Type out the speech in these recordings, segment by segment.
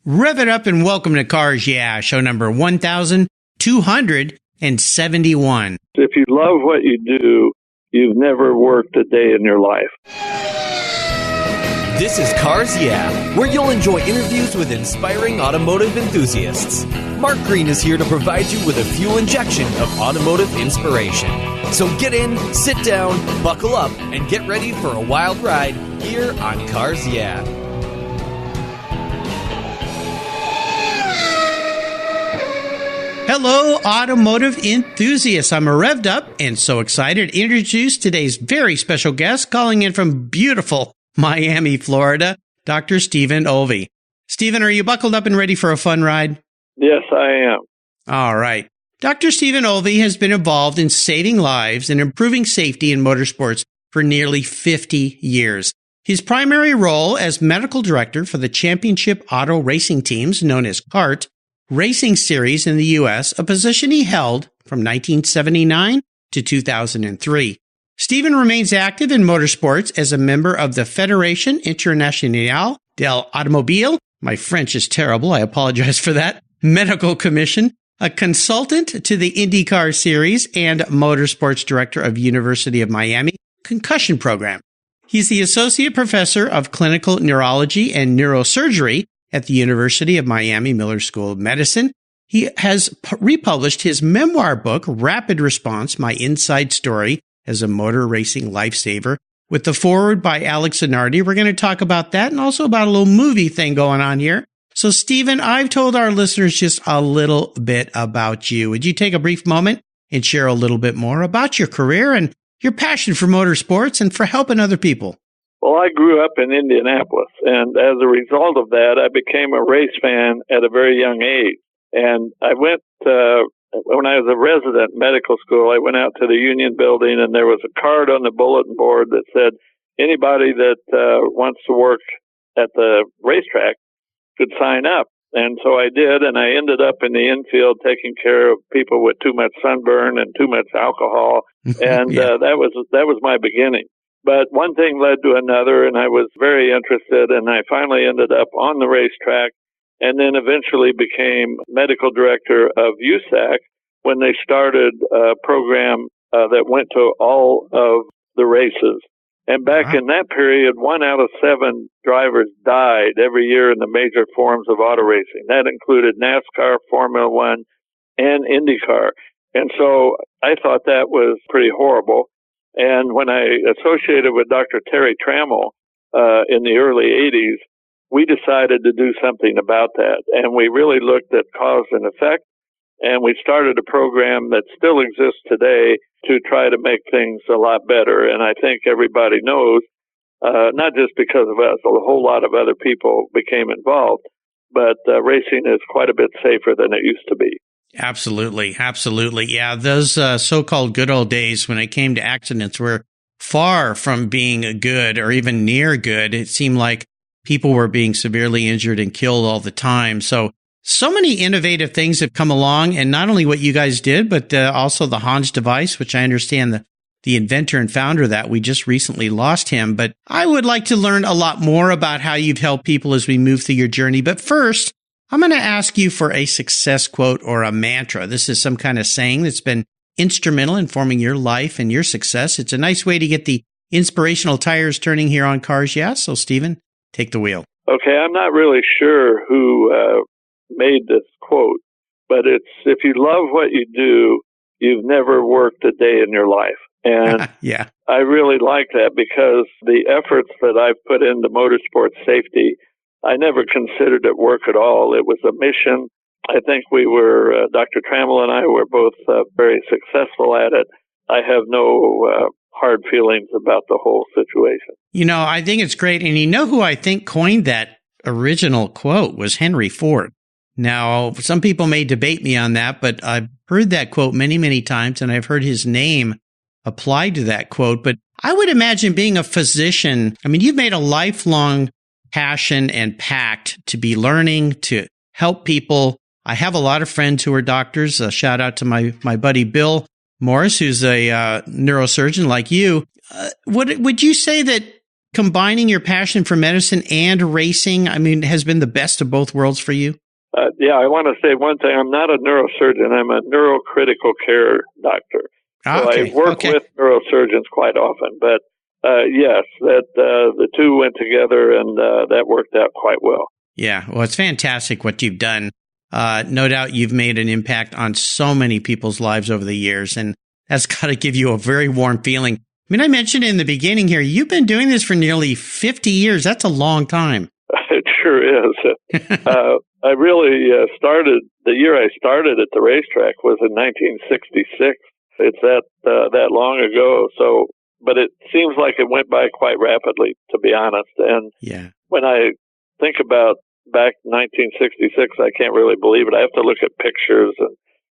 Rev it up and welcome to Cars Yeah, show number 1271. If you love what you do, you've never worked a day in your life. This is Cars Yeah, where you'll enjoy interviews with inspiring automotive enthusiasts. Mark Green is here to provide you with a fuel injection of automotive inspiration. So get in, sit down, buckle up, and get ready for a wild ride here on Cars Yeah. Hello, automotive enthusiasts. I'm revved up and so excited to introduce today's very special guest calling in from beautiful Miami, Florida, Dr. Stephen Olvey. Stephen, are you buckled up and ready for a fun ride? Yes, I am. All right. Dr. Stephen Olvey has been involved in saving lives and improving safety in motorsports for nearly 50 years. His primary role as medical director for the championship auto racing teams known as CART Racing Series in the U.S., a position he held from 1979 to 2003. Stephen remains active in motorsports as a member of the Fédération Internationale de l'Automobile. My French is terrible. I apologize for that. Medical Commission, a consultant to the Indy Car Series, and motorsports director of University of Miami Concussion Program. He's the associate professor of Clinical Neurology and Neurosurgery at the University of Miami Miller School of Medicine. He has republished his memoir book, Rapid Response, My Inside Story as a Motor Racing Lifesaver, with the foreword by Alex Zanardi. We're going to talk about that and also about a little movie thing going on here. So, Stephen, I've told our listeners just a little bit about you. Would you take a brief moment and share a little bit more about your career and your passion for motorsports and for helping other people? Well, I grew up in Indianapolis, and as a result of that, I became a race fan at a very young age. And I went, when I was a resident in medical school, I went out to the Union Building, and there was a card on the bulletin board that said, anybody that wants to work at the racetrack could sign up. And so I did, and I ended up in the infield taking care of people with too much sunburn and too much alcohol, and that was my beginning. But one thing led to another, and I was very interested, and I finally ended up on the racetrack and then eventually became medical director of USAC when they started a program that went to all of the races. And back in that period, 1 out of 7 drivers died every year in the major forms of auto racing. That included NASCAR, Formula One, and IndyCar. And so I thought that was pretty horrible. And when I associated with Dr. Terry Trammell in the early 80s, we decided to do something about that. And we really looked at cause and effect. And we started a program that still exists today to try to make things a lot better. And I think everybody knows, not just because of us, a whole lot of other people became involved, but racing is quite a bit safer than it used to be. Absolutely. Absolutely. Yeah. Those so-called good old days when it came to accidents were far from being good or even near good. It seemed like people were being severely injured and killed all the time. So many innovative things have come along, and not only what you guys did, but also the Hans device, which I understand the inventor and founder of that, we just recently lost him. But I would like to learn a lot more about how you've helped people as we move through your journey. But first, I'm going to ask you for a success quote or a mantra. This is some kind of saying that's been instrumental in forming your life and your success. It's a nice way to get the inspirational tires turning here on Cars Yeah. So, Stephen, take the wheel. Okay, I'm not really sure who made this quote, but it's, if you love what you do, you've never worked a day in your life. And yeah, I really like that because the efforts that I've put into motorsports safety, I never considered it work at all. It was a mission. I think we were, Dr. Trammell and I were both very successful at it. I have no hard feelings about the whole situation. You know, I think it's great. And you know who I think coined that original quote was Henry Ford. Now, some people may debate me on that, but I've heard that quote many, many times, and I've heard his name applied to that quote. But I would imagine being a physician, I mean, you've made a lifelong passion and pact to be learning, to help people. I have a lot of friends who are doctors. A shout out to my buddy Bill Morris, who's a neurosurgeon like you. Would you say that combining your passion for medicine and racing, has been the best of both worlds for you? Yeah, I want to say one thing. I'm not a neurosurgeon. I'm a neurocritical care doctor. So I work with neurosurgeons quite often. But yes, that the two went together, and that worked out quite well. Yeah, well, it's fantastic what you've done. No doubt you've made an impact on so many people's lives over the years, and that's got to give you a very warm feeling. I mentioned in the beginning here, you've been doing this for nearly 50 years. That's a long time. It sure is. I really started, the year I started at the racetrack was in 1966. It's that long ago. So, but it seems like it went by quite rapidly, to be honest. And when I think about back in 1966, I can't really believe it. I have to look at pictures and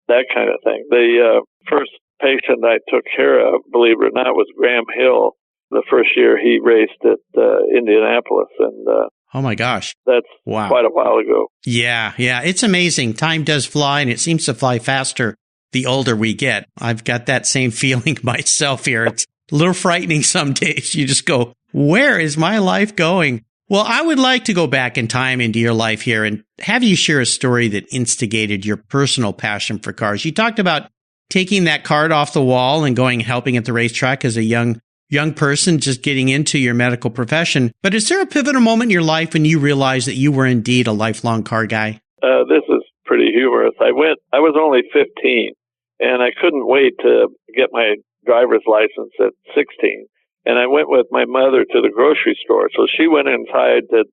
that kind of thing. The first patient I took care of, believe it or not, was Graham Hill. The first year he raced at Indianapolis, and oh my gosh, that's quite a while ago. Yeah, it's amazing. Time does fly, and it seems to fly faster the older we get. I've got that same feeling myself here. It's a little frightening some days. You just go, where is my life going? Well, I would like to go back in time into your life here and have you share a story that instigated your personal passion for cars. You talked about taking that card off the wall and going and helping at the racetrack as a young person, just getting into your medical profession. But is there a pivotal moment in your life when you realized that you were indeed a lifelong car guy? This is pretty humorous. I was only 15, and I couldn't wait to get my driver's license at 16. And I went with my mother to the grocery store. So she went inside to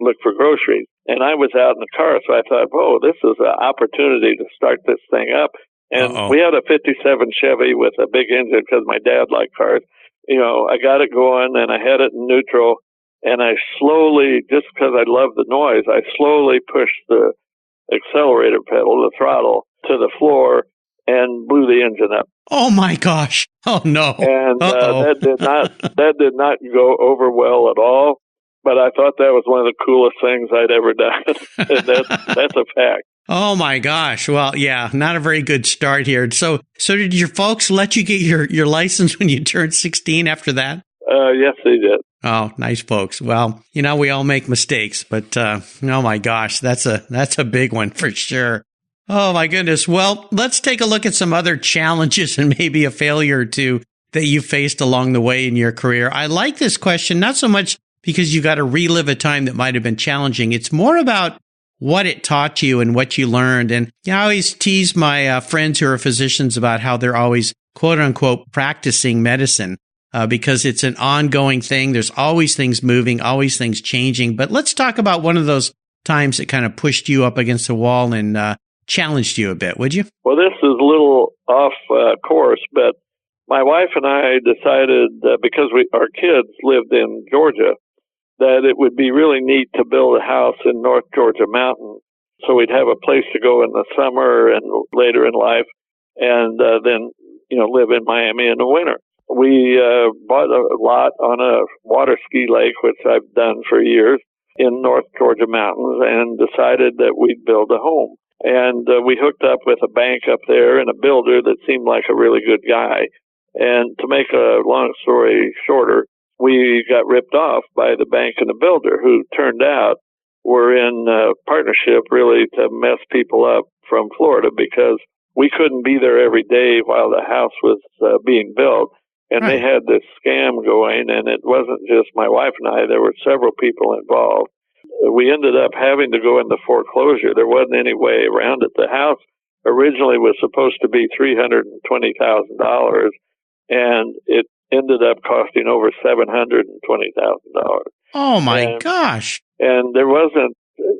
look for groceries, and I was out in the car. So I thought, whoa, this is an opportunity to start this thing up. And we had a 57 Chevy with a big engine because my dad liked cars. I got it going, and I had it in neutral, and I slowly, just because I love the noise, I slowly pushed the accelerator pedal, the throttle, to the floor and blew the engine up. Oh my gosh! Oh no! And that did not go over well at all. But I thought that was one of the coolest things I'd ever done. And that's a fact. Oh my gosh. Well, yeah, not a very good start here. So did your folks let you get your license when you turned 16 after that? Yes, they did. Oh, nice folks. Well, we all make mistakes, but oh my gosh, that's a big one for sure. Oh my goodness. Well, let's take a look at some other challenges and maybe a failure or two that you faced along the way in your career. I like this question, not so much because you got to relive a time that might have been challenging. It's more about what it taught you and what you learned. And I always tease my friends who are physicians about how they're always, quote unquote, practicing medicine because it's an ongoing thing. There's always things moving, always things changing. But let's talk about one of those times that kind of pushed you up against the wall and challenged you a bit, would you? Well, this is a little off course, but my wife and I decided, because our kids lived in Georgia, that it would be really neat to build a house in North Georgia Mountain so we'd have a place to go in the summer and later in life, and then, live in Miami in the winter. We bought a lot on a water ski lake, which I've done for years, in North Georgia Mountains, and decided that we'd build a home. And we hooked up with a bank up there and a builder that seemed like a really good guy. And to make a long story shorter, we got ripped off by the bank and the builder, who turned out were in partnership really to mess people up from Florida, because we couldn't be there every day while the house was being built. And They had this scam going, and it wasn't just my wife and I. There were several people involved. We ended up having to go into foreclosure. There wasn't any way around it. The house originally was supposed to be $320,000, and it ended up costing over $720,000. Oh my gosh. And there wasn't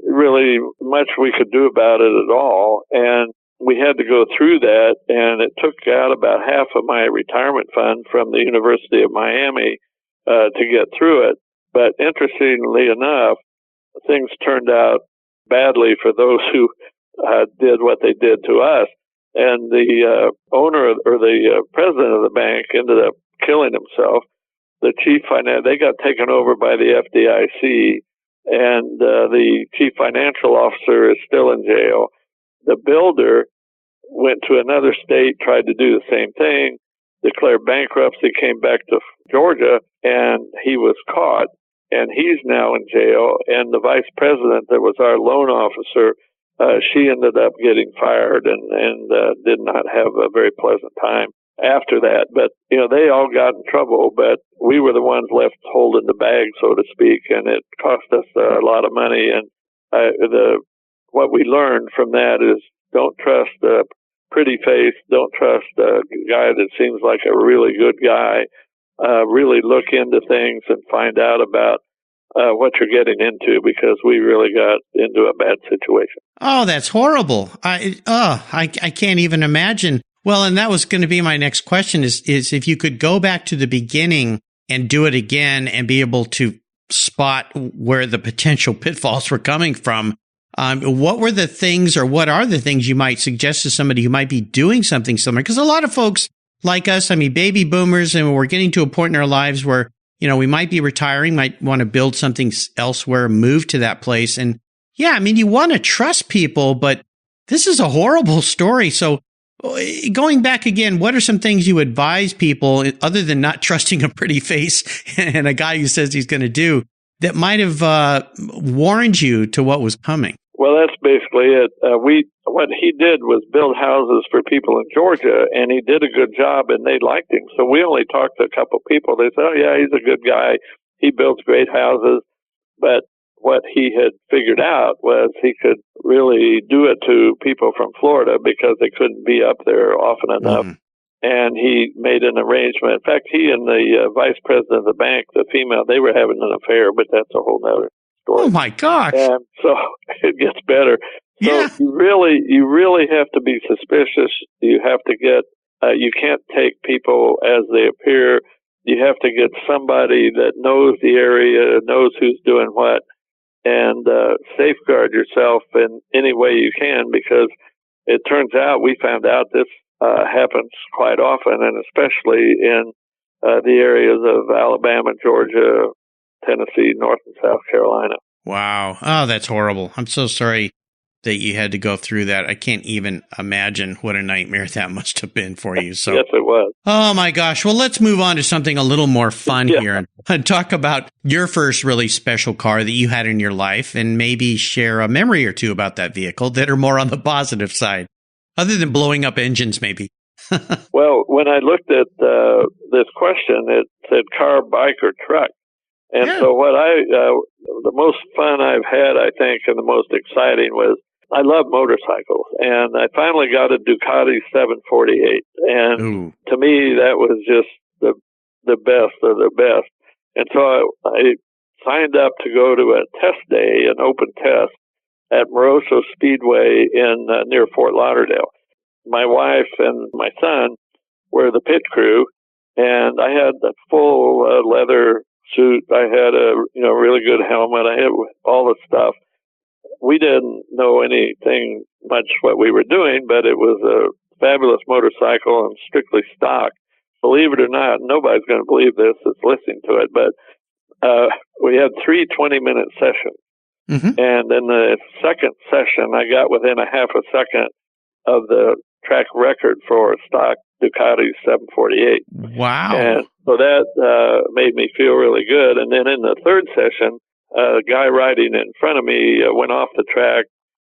really much we could do about it at all. And we had to go through that, and it took out about half of my retirement fund from the University of Miami to get through it. But interestingly enough, things turned out badly for those who did what they did to us. And the owner or the president of the bank ended up killing himself. The they got taken over by the FDIC, and the chief financial officer is still in jail. The builder went to another state, tried to do the same thing, declared bankruptcy, came back to Georgia, and he was caught, and he's now in jail. And the vice president that was our loan officer, she ended up getting fired and did not have a very pleasant time after that. But, they all got in trouble, but we were the ones left holding the bag, so to speak, and it cost us a lot of money. And what we learned from that is don't trust a pretty face, don't trust a guy that seems like a really good guy. Really look into things and find out about what you're getting into, because we really got into a bad situation. Oh, that's horrible. I can't even imagine. Well, and that was going to be my next question is if you could go back to the beginning and do it again and be able to spot where the potential pitfalls were coming from, what were the things, or what are the things you might suggest to somebody who might be doing something similar? Because a lot of folks like us, baby boomers, and we're getting to a point in our lives where, we might be retiring, might want to build something elsewhere, move to that place. And yeah, you want to trust people, but this is a horrible story. So going back again, what are some things you advise people, other than not trusting a pretty face and a guy who says he's going to do, that might have warned you to what was coming? Well, that's basically it. What he did was build houses for people in Georgia, and he did a good job, and they liked him. So we only talked to a couple of people. They said, oh, yeah, he's a good guy. He builds great houses. But what he had figured out was he could really do it to people from Florida because they couldn't be up there often enough. And he made an arrangement. In fact, he and the vice president of the bank, the female, they were having an affair, but that's a whole nother story. Oh, my gosh. And so it gets better. So yeah. you really have to be suspicious. You have to get, you can't take people as they appear. You have to get somebody that knows the area, knows who's doing what, and safeguard yourself in any way you can, because it turns out, we found out this happens quite often, and especially in the areas of Alabama, Georgia, Tennessee, North and South Carolina. Wow. Oh, that's horrible. I'm so sorry that you had to go through that. I can't even imagine what a nightmare that must have been for you. So, yes, it was. Oh, my gosh. Well, let's move on to something a little more fun here and talk about your first really special car that you had in your life, and maybe share a memory or two about that vehicle that are more on the positive side, other than blowing up engines, maybe. Well, when I looked at this question, it said car, bike, or truck. And so what the most fun I've had, I think, and the most exciting was, I love motorcycles, and I finally got a Ducati 748. And to me, that was just the best of the best. And so I signed up to go to a test day, an open test at Moroso Speedway in near Fort Lauderdale. My wife and my son were the pit crew, and I had the full leather suit. I had a really good helmet. I had all the stuff. We didn't know anything much what we were doing, but it was a fabulous motorcycle and strictly stock. Believe it or not, nobody's going to believe this that's listening to it, but we had 3 20-minute sessions. Mm-hmm. And in the second session, I got within a half a second of the track record for a stock Ducati 748. Wow. And so that made me feel really good. And then in the third session, a guy riding in front of me went off the track,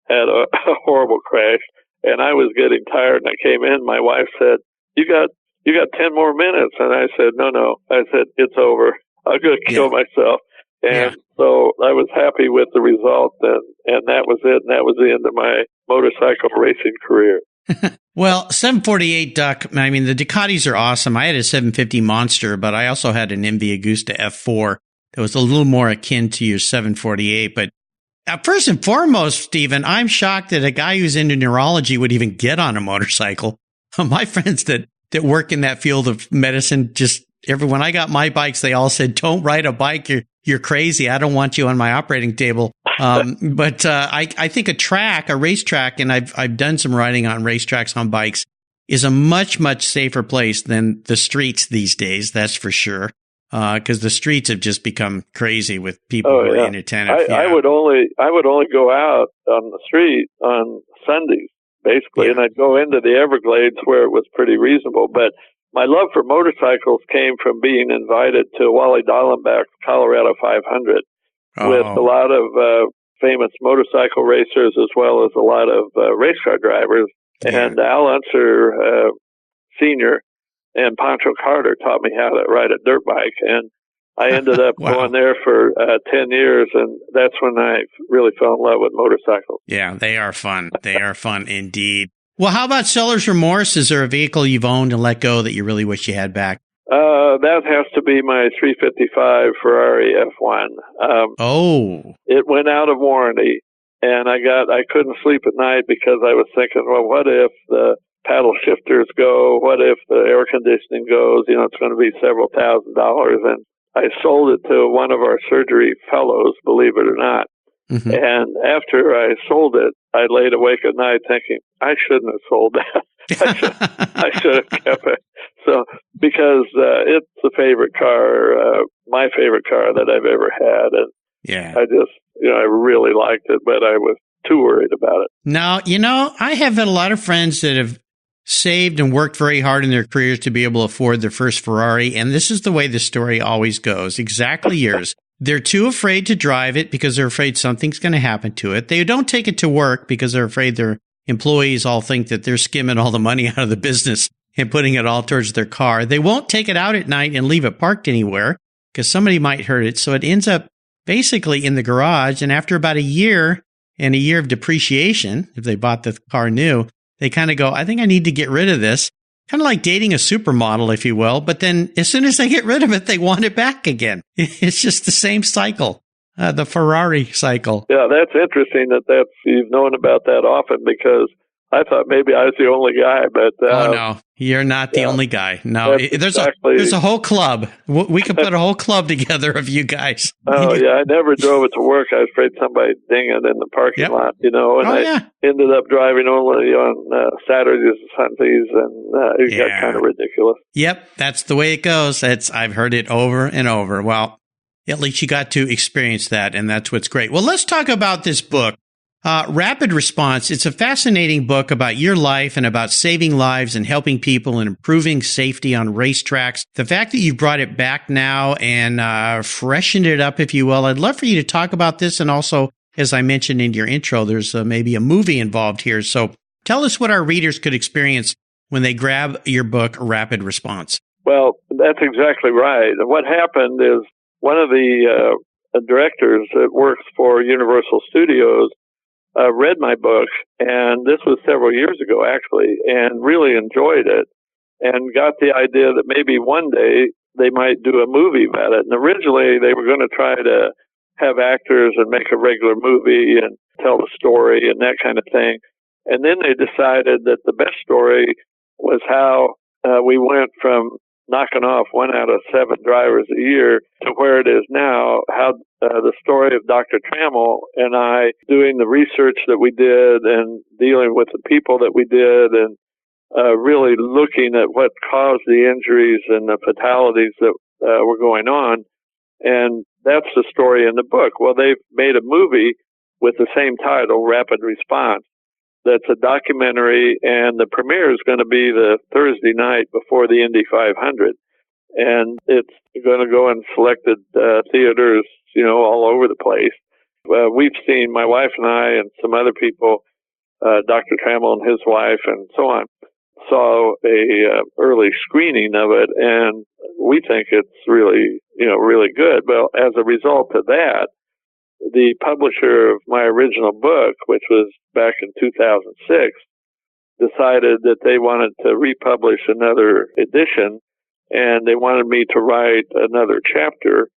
had a horrible crash, and I was getting tired, and I came in. My wife said, you got 10 more minutes. And I said, no. I said, it's over. I'm going to kill myself. And so I was happy with the result, and that was it. And that was the end of my motorcycle racing career. Well, 748, Duck, the Ducatis are awesome. I had a 750 Monster, but I also had an MV Agusta F4 that was a little more akin to your 748. But first and foremost, Stephen, I'm shocked that a guy who's into neurology would even get on a motorcycle. My friends that work in that field of medicine, when I got my bikes, they all said, don't ride a bike. You're crazy. I don't want you on my operating table. But I think a racetrack, and I've done some riding on racetracks on bikes, is a much, much safer place than the streets these days. That's for sure. Because the streets have just become crazy with people who are inattentive. I would only go out on the street on Sundays, basically, and I'd go into the Everglades where it was pretty reasonable. But my love for motorcycles came from being invited to Wally Dallenbach's Colorado 500 with a lot of famous motorcycle racers as well as a lot of race car drivers. Yeah. And Al Unser Sr. and Pancho Carter taught me how to ride a dirt bike. And I ended up going there for 10 years, and that's when I really fell in love with motorcycles. Yeah, they are fun. They are fun indeed. Well, how about seller's remorse? Is there a vehicle you've owned and let go that you really wish you had back? That has to be my 355 Ferrari F1. It went out of warranty, and I couldn't sleep at night because I was thinking, well, what if the paddle shifters go? What if the air conditioning goes? It's going to be several $1,000s. And I sold it to one of our surgery fellows, believe it or not. Mm-hmm. And after I sold it, I laid awake at night thinking, I shouldn't have sold that. I should have kept it. So, because it's the favorite car, my favorite car that I've ever had. And I just, I really liked it, but I was too worried about it. Now, I have had a lot of friends that have saved and worked very hard in their careers to be able to afford their first Ferrari. And this is the way the story always goes. Exactly yours. They're too afraid to drive it because they're afraid something's going to happen to it. They don't take it to work because they're afraid their employees all think that they're skimming all the money out of the business and putting it all towards their car. They won't take it out at night and leave it parked anywhere because somebody might hurt it. So it ends up basically in the garage. And after about a year and a year of depreciation, if they bought the car new, they kind of go, I think I need to get rid of this. Kind of like dating a supermodel, if you will. But then as soon as they get rid of it, they want it back again. It's just the same cycle, the Ferrari cycle. Yeah, that's interesting that you've known about that often because I thought maybe I was the only guy, but... oh, no, you're not the only guy. No, there's a whole club. We could put a whole club together of you guys. Oh, yeah, I never drove it to work. I was afraid somebody ding it in the parking lot, and I ended up driving only on Saturdays and Sundays, and it got kind of ridiculous. Yep, that's the way it goes. I've heard it over and over. Well, at least you got to experience that, and that's what's great. Well, let's talk about this book. Rapid Response. It's a fascinating book about your life and about saving lives and helping people and improving safety on racetracks. The fact that you've brought it back now and freshened it up, if you will, I'd love for you to talk about this. And also, as I mentioned in your intro, there's maybe a movie involved here. So tell us what our readers could experience when they grab your book, Rapid Response. Well, that's exactly right. What happened is one of the directors that works for Universal Studios read my book, and this was several years ago, actually, and really enjoyed it and got the idea that maybe one day they might do a movie about it. And originally they were going to try to have actors and make a regular movie and tell the story and that kind of thing. And then they decided that the best story was how we went from knocking off 1 out of 7 drivers a year to where it is now, how the story of Dr. Trammell and I doing the research that we did and dealing with the people that we did and really looking at what caused the injuries and the fatalities that were going on. And that's the story in the book. Well, they've made a movie with the same title, Rapid Response. That's a documentary, and the premiere is going to be the Thursday night before the Indy 500. And it's going to go in selected theaters, all over the place. We've seen, my wife and I and some other people, Dr. Trammell and his wife and so on, saw a early screening of it, and we think it's really, really good. Well, as a result of that, the publisher of my original book, which was back in 2006, decided that they wanted to republish another edition, and they wanted me to write another chapter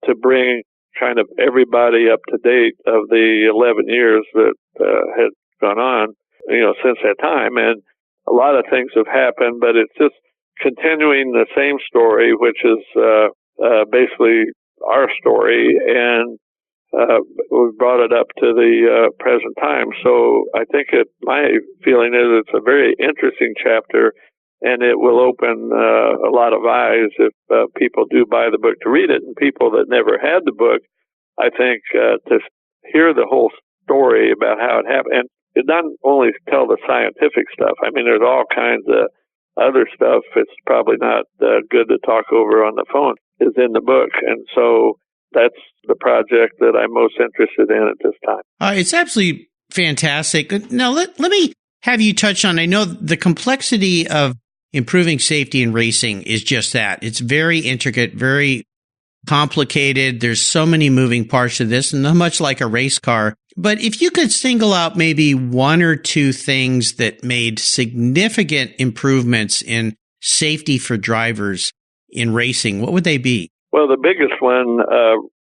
to bring kind of everybody up to date of the 11 years that had gone on, since that time. And a lot of things have happened, but it's just continuing the same story, which is basically our story, and we brought it up to the present time. So I think my feeling is it's a very interesting chapter, and it will open a lot of eyes if people do buy the book to read it. And people that never had the book, I think, to hear the whole story about how it happened. And it doesn't only tell the scientific stuff. I mean, there's all kinds of other stuff, it's probably not good to talk over on the phone, is in the book. And so that's the project that I'm most interested in at this time. It's absolutely fantastic. Now, let me have you touch on, I know the complexity of improving safety in racing is just that. It's very intricate, very complicated. There's so many moving parts to this, and not much like a race car. But if you could single out maybe one or two things that made significant improvements in safety for drivers in racing, what would they be? Well, the biggest one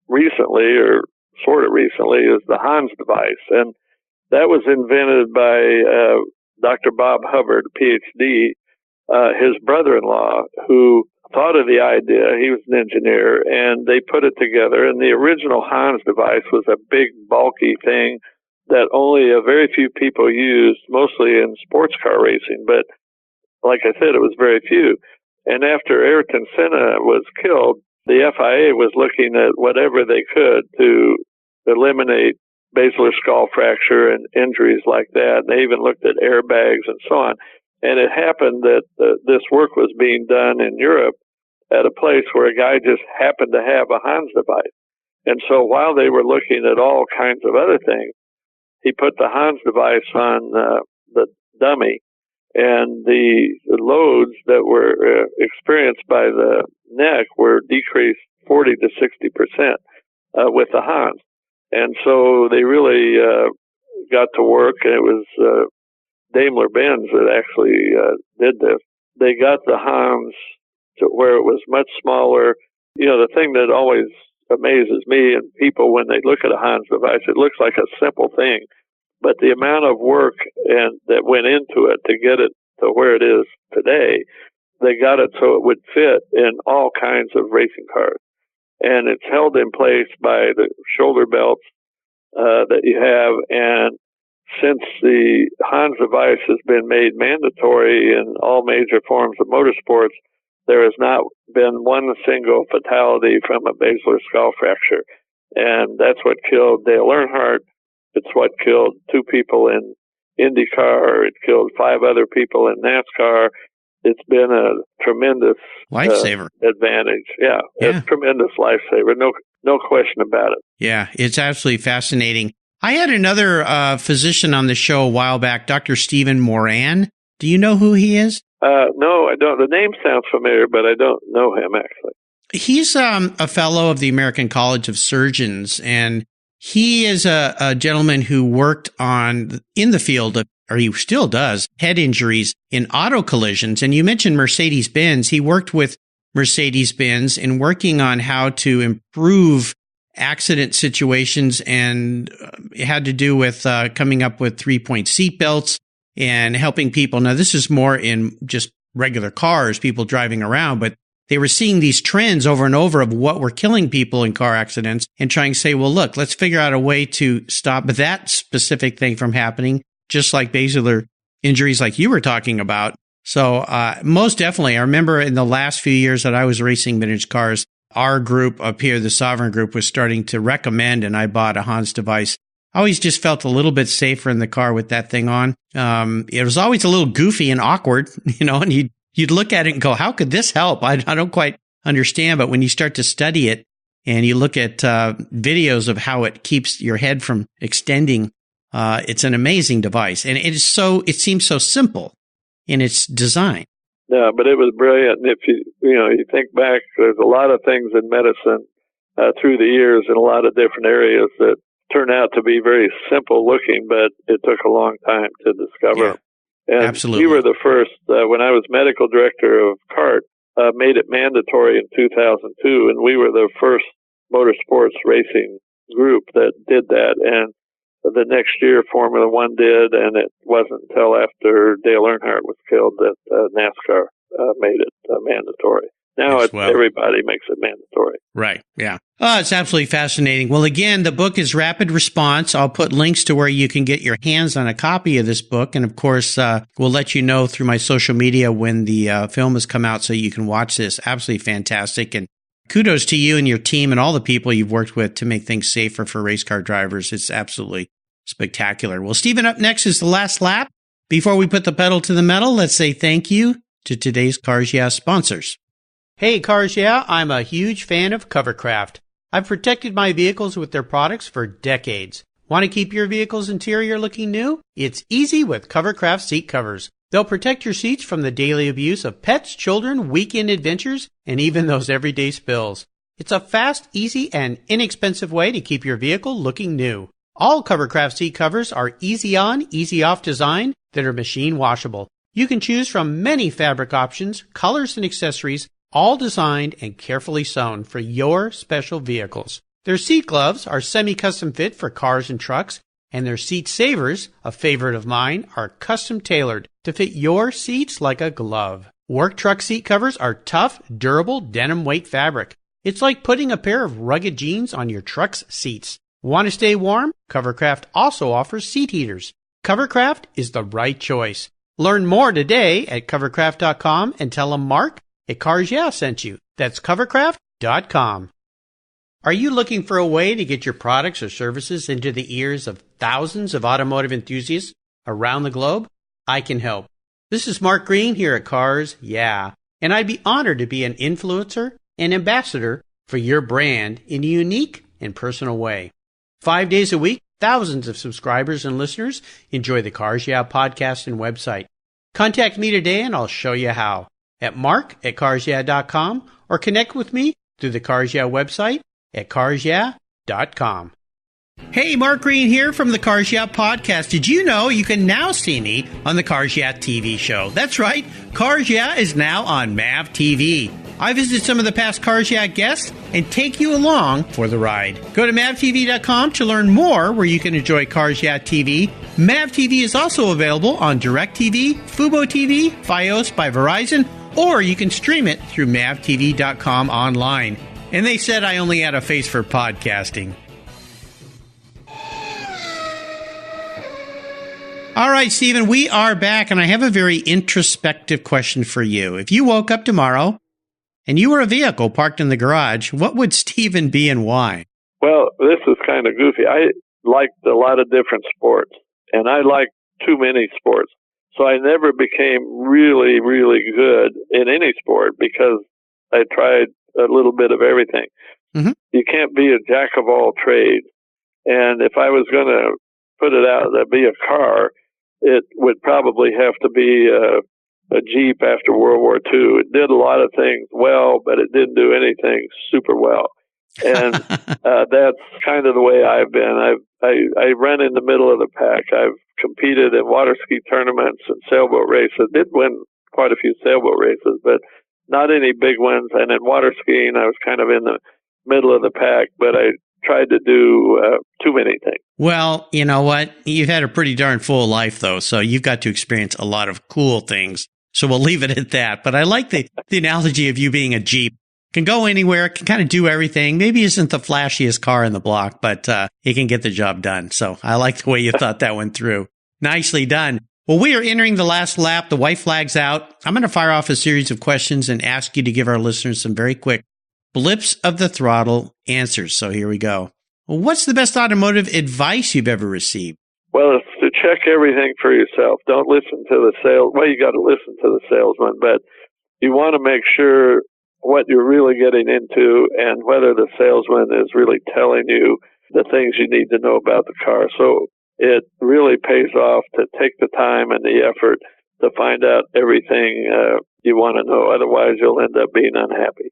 recently, or sort of recently, is the Hans device. And that was invented by Dr. Bob Hubbard, PhD, his brother-in-law, who thought of the idea. He was an engineer, and they put it together. And the original Hans device was a big, bulky thing that only a very few people used, mostly in sports car racing. But like I said, it was very few. And after Ayrton Senna was killed, the FIA was looking at whatever they could to eliminate basilar skull fracture and injuries like that. And they even looked at airbags and so on. And it happened that this work was being done in Europe at a place where a guy just happened to have a Hans device. And so while they were looking at all kinds of other things, he put the Hans device on the dummy, and the loads that were experienced by the neck were decreased 40 to 60% with the Hans. And so they really got to work, and it was Daimler-Benz that actually did this. They got the Hans to where it was much smaller. You know, the thing that always amazes me and people when they look at a Hans device, it looks like a simple thing, but the amount of work and that went into it to get it to where it is today, they got it so it would fit in all kinds of racing cars. And it's held in place by the shoulder belts that you have. And since the Hans device has been made mandatory in all major forms of motorsports, there has not been one single fatality from a basilar skull fracture. And that's what killed Dale Earnhardt. It's what killed 2 people in Indy Car. It killed 5 other people in NASCAR. It's been a tremendous lifesaver advantage. Yeah, a tremendous lifesaver. No question about it. Yeah, it's absolutely fascinating. I had another physician on the show a while back, Dr. Stephen Moran. Do you know who he is? No, I don't. The name sounds familiar, but I don't know him, actually. He's a fellow of the American College of Surgeons, and he is a gentleman who worked in the field of, or he still does, head injuries in auto collisions. And you mentioned Mercedes-Benz. He worked with Mercedes-Benz in working on how to improve accident situations, and it had to do with coming up with 3-point seatbelts and helping people. Now, this is more in just regular cars, people driving around, but they were seeing these trends over and over of what were killing people in car accidents and trying to say, well, look, let's figure out a way to stop that specific thing from happening, just like basilar injuries like you were talking about. So most definitely, I remember in the last few years that I was racing vintage cars, our group up here, the Sovereign Group, was starting to recommend, and I bought a Hans device. I always just felt a little bit safer in the car with that thing on. It was always a little goofy and awkward, and you'd look at it and go, how could this help? I don't quite understand. But when you start to study it and you look at videos of how it keeps your head from extending, it's an amazing device. And it seems so simple in its design. Yeah, but it was brilliant. And if you think back, there's a lot of things in medicine through the years in a lot of different areas that turn out to be very simple looking, but it took a long time to discover. Yeah, and absolutely. We were the first, when I was medical director of CART, made it mandatory in 2002, and we were the first motorsports racing group that did that. And the next year, Formula One did, and it wasn't until after Dale Earnhardt was killed that NASCAR made it mandatory. Now everybody makes it mandatory. Right, yeah. It's absolutely fascinating. Well, again, the book is Rapid Response. I'll put links to where you can get your hands on a copy of this book. And, of course, we'll let you know through my social media when the film has come out so you can watch this. Absolutely fantastic. And kudos to you and your team and all the people you've worked with to make things safer for race car drivers. It's absolutely spectacular. Well, Stephen, up next is The Last Lap. Before we put the pedal to the metal, let's say thank you to today's Cars Yeah sponsors. Hey, Cars Yeah, I'm a huge fan of Covercraft. I've protected my vehicles with their products for decades. Want to keep your vehicle's interior looking new? It's easy with Covercraft seat covers. They'll protect your seats from the daily abuse of pets, children, weekend adventures, and even those everyday spills. It's a fast, easy, and inexpensive way to keep your vehicle looking new. All Covercraft seat covers are easy on, easy off design that are machine washable. You can choose from many fabric options, colors, and accessories, all designed and carefully sewn for your special vehicles. Their seat gloves are semi-custom fit for cars and trucks, and their seat savers, a favorite of mine, are custom tailored to fit your seats like a glove. Work truck seat covers are tough, durable, denim weight fabric. It's like putting a pair of rugged jeans on your truck's seats. Want to stay warm? Covercraft also offers seat heaters. Covercraft is the right choice. Learn more today at covercraft.com and tell them Mark at Cars Yeah sent you. That's covercraft.com. Are you looking for a way to get your products or services into the ears of thousands of automotive enthusiasts around the globe? I can help. This is Mark Green here at Cars Yeah, and I'd be honored to be an influencer and ambassador for your brand in a unique and personal way. 5 days a week, thousands of subscribers and listeners enjoy the Cars Yeah podcast and website. Contact me today and I'll show you how at mark@carsyeah.com or connect with me through the Cars Yeah website at carsyeah.com. Hey, Mark Green here from the Cars Yeah podcast. Did you know you can now see me on the Cars Yeah TV show? That's right. Cars Yeah is now on MAV TV. I visit some of the past Cars Yeah guests and take you along for the ride. Go to mavtv.com to learn more where you can enjoy Cars Yeah TV. MAV TV is also available on DirecTV, Fubo TV, Fios by Verizon, or you can stream it through mavtv.com online. And they said I only had a face for podcasting. All right, Stephen, we are back, and I have a very introspective question for you. If you woke up tomorrow and you were a vehicle parked in the garage, what would Stephen be and why? Well, this is kind of goofy. I liked a lot of different sports, and I liked too many sports. So I never became really, really good in any sport because I tried a little bit of everything. Mm-hmm. You can't be a jack of all trades. And if I was going to put it out to be a car, it would probably have to be a Jeep after World War II. It did a lot of things well, but it didn't do anything super well. And that's kind of the way I've been. I run in the middle of the pack. I've competed in water ski tournaments and sailboat races. Did win quite a few sailboat races, but not any big ones. And in water skiing, I was kind of in the middle of the pack, but I tried to do too many things. Well, you know what? You've had a pretty darn full life, though, so you've got to experience a lot of cool things. So we'll leave it at that. But I like the analogy of you being a Jeep. Can go anywhere, can kind of do everything. Maybe isn't the flashiest car in the block, but it can get the job done. So I like the way you thought that one through. Nicely done. Well, we are entering the last lap. The white flag's out. I'm going to fire off a series of questions and ask you to give our listeners some very quick blips of the throttle answers. So here we go. Well, what's the best automotive advice you've ever received? Well, it's to check everything for yourself. Don't listen to the sales. Well, you got to listen to the salesman, but you want to make sure what you're really getting into and whether the salesman is really telling you the things you need to know about the car. So it really pays off to take the time and the effort to find out everything you want to know. Otherwise, you'll end up being unhappy.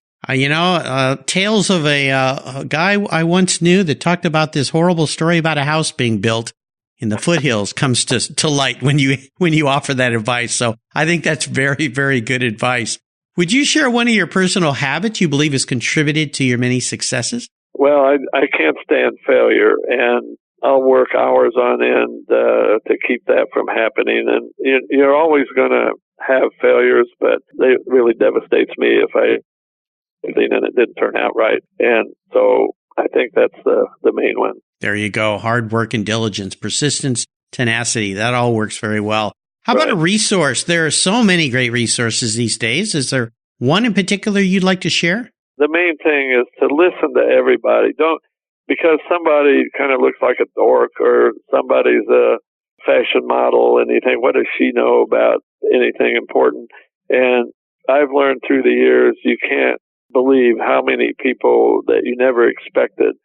Tales of a guy I once knew that talked about this horrible story about a house being built in the foothills comes to light when you offer that advice. So I think that's very, very good advice. Would you share one of your personal habits you believe has contributed to your many successes? Well, I can't stand failure, and I'll work hours on end to keep that from happening. And you're always going to have failures, but it really devastates me if and it didn't turn out right. And so I think that's the main one. There you go. Hard work and diligence, persistence, tenacity. That all works very well. How about a resource? There are so many great resources these days. Is there one in particular you'd like to share? The main thing is to listen to everybody. Because somebody kind of looks like a dork or somebody's a fashion model and you think, what does she know about anything important? And I've learned through the years, you can't believe how many people that you never expected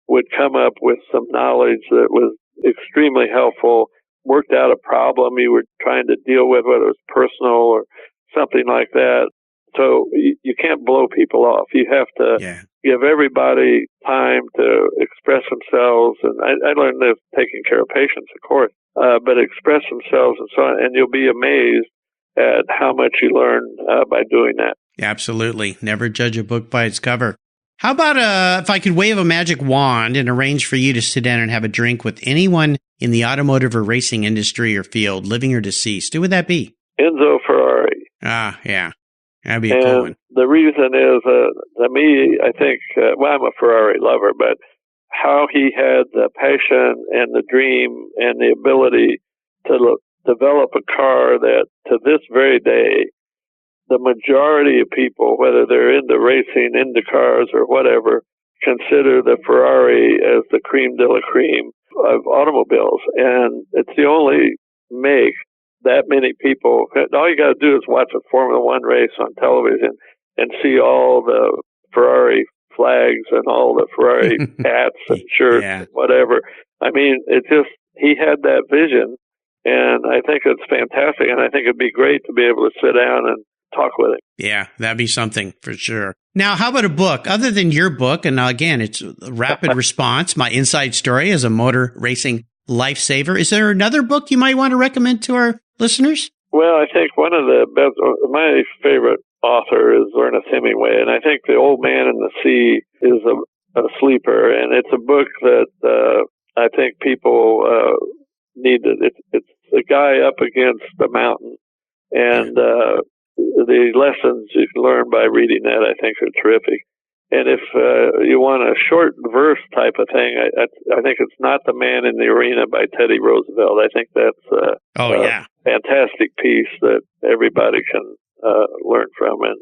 would come up with some knowledge that was extremely helpful, worked out a problem you were trying to deal with, whether it was personal or something like that. So you can't blow people off. You have to give everybody time to express themselves. And I learned this taking care of patients, of course, but express themselves and so on. And you'll be amazed at how much you learn by doing that. Absolutely. Never judge a book by its cover. How about if I could wave a magic wand and arrange for you to sit down and have a drink with anyone in the automotive or racing industry or field, living or deceased? Who would that be? Enzo Ferrari. Ah, yeah. That'd be a cool one. The reason is, to me, I think, I'm a Ferrari lover, but how he had the passion and the dream and the ability to develop a car that, to this very day, the majority of people, whether they're into racing, into cars, or whatever, consider the Ferrari as the creme de la creme of automobiles. And it's the only make that many people, all you got to do is watch a Formula One race on television and see all the Ferrari flags and all the Ferrari hats and shirts and whatever. I mean, he had that vision, and I think it's fantastic, and I think it'd be great to be able to sit down and talk with him. Yeah, that'd be something for sure. Now, how about a book? Other than your book, and again, it's Rapid Response, My Inside Story as a Motor Racing Lifesaver. Is there another book you might want to recommend to our listeners? Well, I think one of the best, my favorite author is Ernest Hemingway, and I think The Old Man and the Sea is a sleeper, and it's a book that I think people need. It's a guy up against the mountain, and the lessons you can learn by reading that, I think, are terrific. And if you want a short verse type of thing, I think it's Not the Man in the Arena by Teddy Roosevelt. I think that's a fantastic piece that everybody can learn from and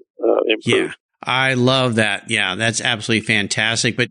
improve. Yeah, I love that. Yeah, that's absolutely fantastic. But,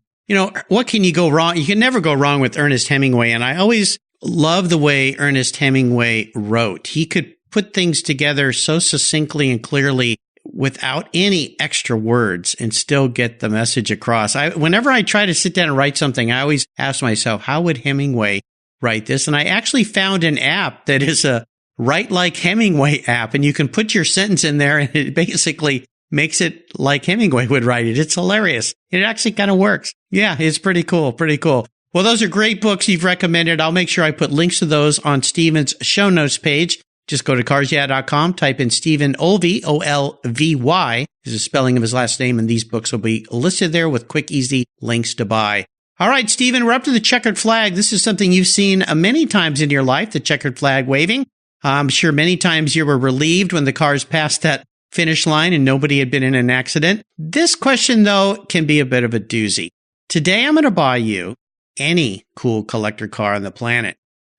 what can you go wrong? You can never go wrong with Ernest Hemingway. And I always love the way Ernest Hemingway wrote. He could put things together so succinctly and clearly without any extra words and still get the message across. Whenever I try to sit down and write something, I always ask myself, how would Hemingway write this? And I actually found an app that is a Write Like Hemingway app, and you can put your sentence in there and it basically makes it like Hemingway would write it. It's hilarious. It actually kind of works. Yeah, it's pretty cool. Pretty cool. Well, those are great books you've recommended. I'll make sure I put links to those on Stephen's show notes page. Just go to carsyeah.com, type in Stephen Olvey, Olvy, is the spelling of his last name, and these books will be listed there with quick, easy links to buy. All right, Stephen, we're up to the checkered flag. This is something you've seen many times in your life, the checkered flag waving. I'm sure many times you were relieved when the cars passed that finish line and nobody had been in an accident. This question, though, can be a bit of a doozy. Today, I'm going to buy you any cool collector car on the planet.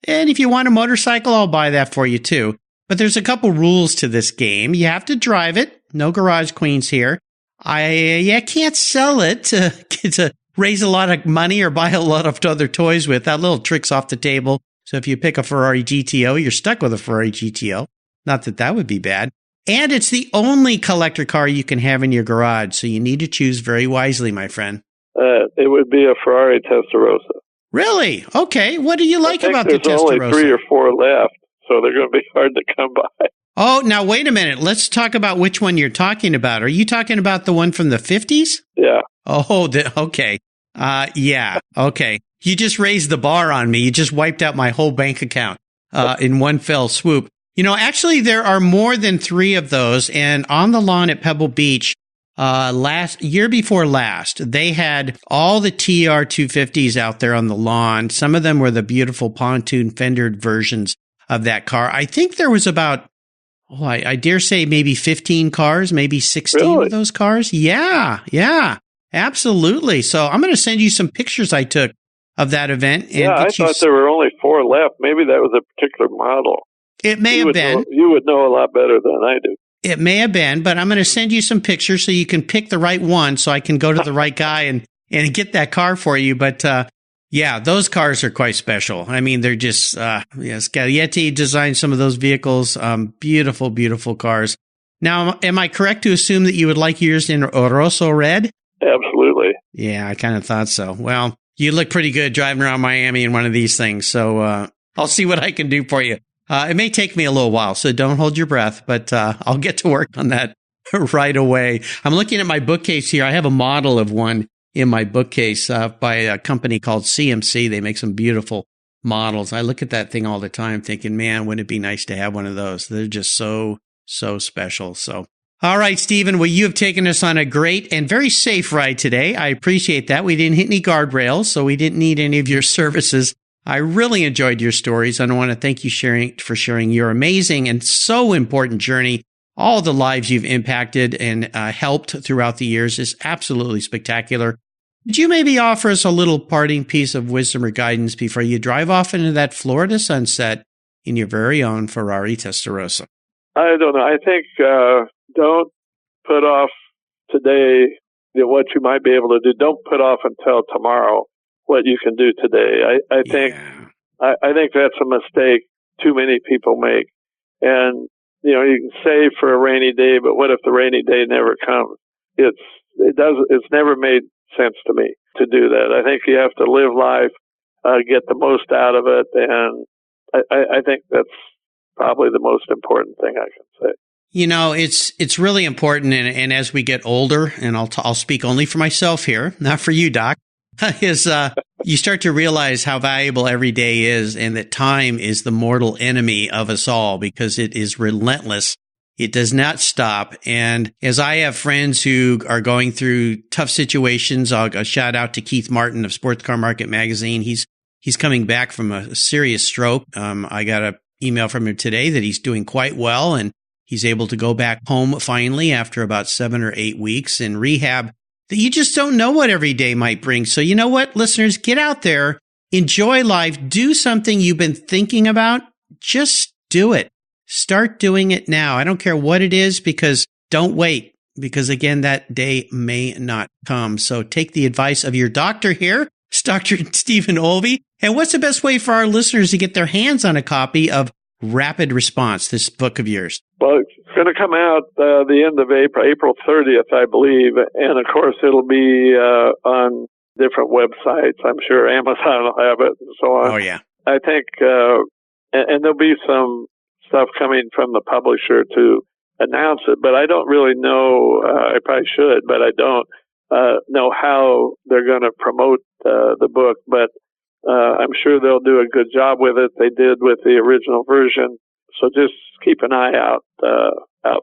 And if you want a motorcycle, I'll buy that for you too. But there's a couple rules to this game. You have to drive it. No garage queens here. I can't sell it to raise a lot of money or buy a lot of other toys with. That little trick's off the table. So if you pick a Ferrari GTO, you're stuck with a Ferrari GTO. Not that that would be bad. And it's the only collector car you can have in your garage. So you need to choose very wisely, my friend. It would be a Ferrari Testarossa. Really? Okay. What do you like about the Testarossa? There's only 3 or 4 left, so they're going to be hard to come by. Oh, now wait a minute. Let's talk about which one you're talking about. Are you talking about the one from the 50s? Yeah. Oh, okay. Yeah. Okay. You just raised the bar on me. You just wiped out my whole bank account in one fell swoop. Actually, there are more than 3 of those. And on the lawn at Pebble Beach, year before last, they had all the TR 250s out there on the lawn. Some of them were the beautiful pontoon fendered versions of that car. I think there was about, I dare say maybe 15 cars, maybe 16 of those cars. Yeah, absolutely. So I'm going to send you some pictures I took of that event. And I thought there were only 4 left. Maybe that was a particular model. It may have been. You would know a lot better than I do. It may have been, but I'm going to send you some pictures so you can pick the right one so I can go to the right guy and get that car for you. But, yeah, those cars are quite special. I mean, they're just, Scaglietti designed some of those vehicles. Beautiful, beautiful cars. Now, am I correct to assume that you would like yours in Rosso red? Absolutely. Yeah, I kind of thought so. Well, you look pretty good driving around Miami in one of these things, so I'll see what I can do for you. It may take me a little while, so don't hold your breath, but I'll get to work on that right away. I'm looking at my bookcase here. I have a model of one in my bookcase by a company called CMC. They make some beautiful models. I look at that thing all the time thinking, man, wouldn't it be nice to have one of those? They're just so special. So, all right, Stephen, well, you have taken us on a great and very safe ride today. I appreciate that. We didn't hit any guardrails, so we didn't need any of your services. I really enjoyed your stories, and I want to thank you for sharing your amazing and so important journey. All the lives you've impacted and helped throughout the years is absolutely spectacular. Could you maybe offer us a little parting piece of wisdom or guidance before you drive off into that Florida sunset in your very own Ferrari Testarossa? I don't know. I think don't put off today what you might be able to do. Don't put off until tomorrow what you can do today. I think that's a mistake too many people make. And you can save for a rainy day, but what if the rainy day never comes? It's never made sense to me to do that. I think you have to live life, get the most out of it, and I think that's probably the most important thing I can say. It's really important, and as we get older, and I'll speak only for myself here, not for you, Doc, is you start to realize how valuable every day is, and that time is the mortal enemy of us all because it is relentless. It does not stop. And as I have friends who are going through tough situations, I'll shout out to Keith Martin of Sports Car Market Magazine. He's coming back from a serious stroke. I got an email from him today that he's doing quite well, and he's able to go back home finally after about 7 or 8 weeks in rehab. That you just don't know what every day might bring. So you know what, listeners, get out there, enjoy life, do something you've been thinking about. Just do it. Start doing it now. I don't care what it is, because don't wait, because again, that day may not come. So take the advice of your doctor here, Dr. Stephen Olvey. And what's the best way for our listeners to get their hands on a copy of Rapid Response, this book of yours? Well, it's going to come out the end of April 30th, I believe. And, of course, it'll be on different websites. I'm sure Amazon will have it and so on. Oh, yeah. I think, and there'll be some stuff coming from the publisher to announce it, but I don't really know. I probably should, but I don't know how they're going to promote the book. But I'm sure they'll do a good job with it. They did with the original version. So just keep an eye out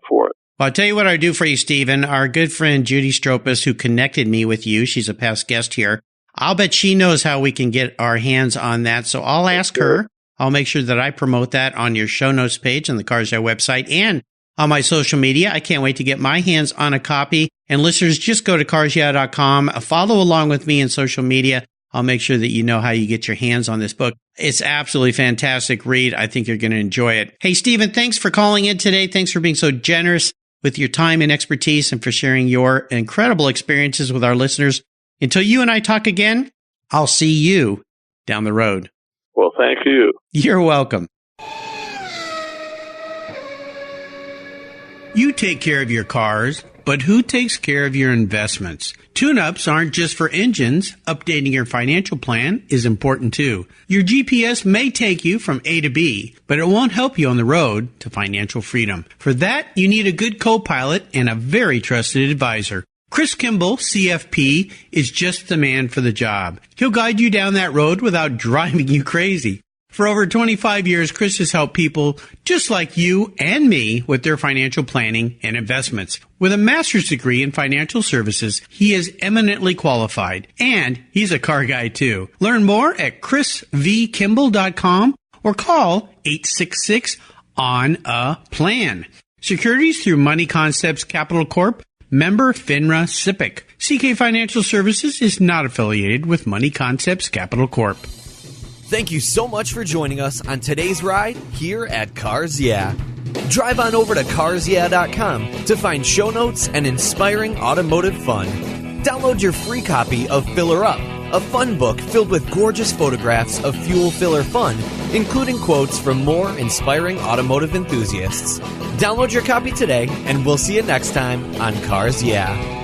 for it. Well, I'll tell you what I do for you, Stephen. Our good friend Judy Stropus, who connected me with you, she's a past guest here. I'll bet she knows how we can get our hands on that. So I'll ask her. I'll make sure that I promote that on your show notes page on the Cars Yeah website and on my social media. I can't wait to get my hands on a copy. And listeners, just go to carsyeah.com, follow along with me in social media. I'll make sure that you know how you get your hands on this book. It's absolutely fantastic read. I think you're going to enjoy it. Hey, Stephen, thanks for calling in today. Thanks for being so generous with your time and expertise and for sharing your incredible experiences with our listeners. Until you and I talk again, I'll see you down the road. Well, thank you. You're welcome. You take care of your cars, but who takes care of your investments? Tune-ups aren't just for engines. Updating your financial plan is important too. Your GPS may take you from A to B, but it won't help you on the road to financial freedom. For that, you need a good co-pilot and a very trusted advisor. Chris Kimball, CFP, is just the man for the job. He'll guide you down that road without driving you crazy. For over 25 years, Chris has helped people just like you and me with their financial planning and investments. With a master's degree in financial services, he is eminently qualified, and he's a car guy too. Learn more at chrisvkimball.com or call 866-ON-A-PLAN. Securities through Money Concepts Capital Corp., member FINRA SIPC. CK Financial Services is not affiliated with Money Concepts Capital Corp. Thank you so much for joining us on today's ride here at Cars Yeah. Drive on over to carsyeah.com to find show notes and inspiring automotive fun. Download your free copy of Filler Up, a fun book filled with gorgeous photographs of fuel filler fun, including quotes from more inspiring automotive enthusiasts. Download your copy today, and we'll see you next time on Cars Yeah!